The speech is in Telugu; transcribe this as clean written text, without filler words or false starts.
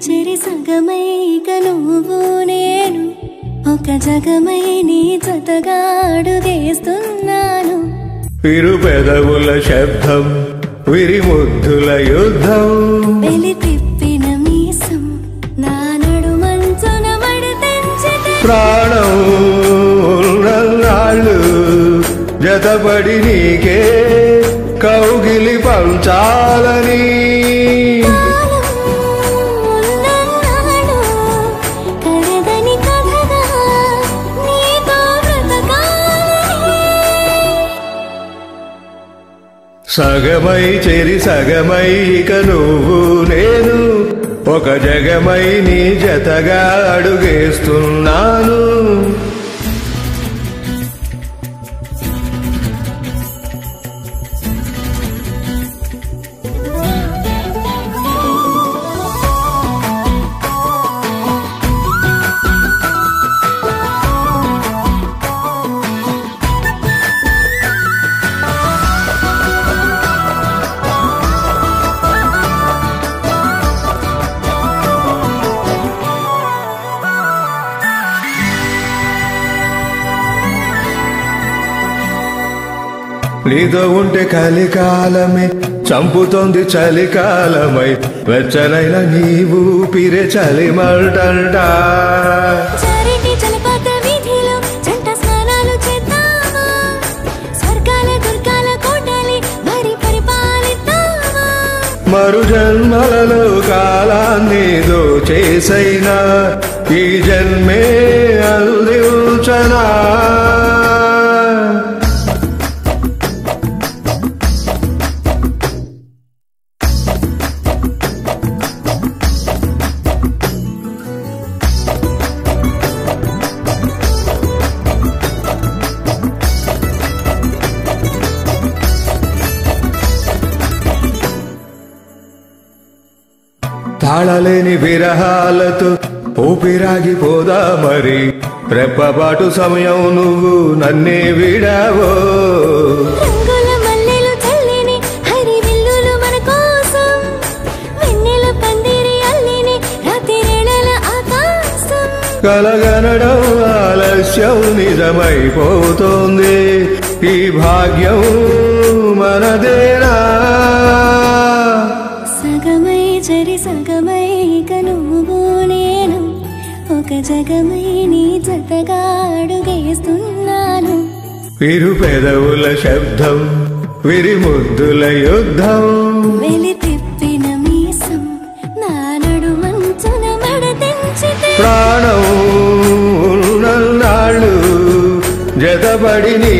చెరి సగమై ఇక నువ్వు నేను ఒక జగమై నీ జతగా అడుగేస్తున్నాను. ఇరు పెదవుల శబ్దం విరిముద్దుల యుద్ధం వెలి తిప్పిన మీసం నా నడుమంచున మడతెంచితే ప్రాణం ఉన్నన్నాళ్ళు జతపడి నీకే కౌగిలి పంచాలని సగమై చెరి సగమై ఇక నువ్వు నేను ఒక జగమై నీ జతగా అడుగేస్తున్నాను. నీతో ఉంటే కలికాలమే చంపుతోంది చలికాలమై వెచ్చనైన నీవు పిరే చలిమంట. మరు జన్మలలో కాలాన్ని దోచేసైనా ఈ జన్మే అందించనా. తాళలేని విరహాలతో ఊపిరాగిపోదా మరి రెప్పపాటు సమయం నువ్వు నన్నే విడావో. కలగనడం ఆలస్యం నిజమైపోతోంది ఈ భాగ్యం మనదేనా. చెరి సగమై ఇక నువ్వు నేను ఒక జగమై నీ జతగా అడుగేస్తున్నాను. ఇరు పెదవుల శబ్దం విరిముద్దుల యుద్ధం వెలి తిప్పిన మీసం నా నడుమంచున మడతెంచితే ప్రాణం ఉన్నన్నాళ్ళు జతపడి నీ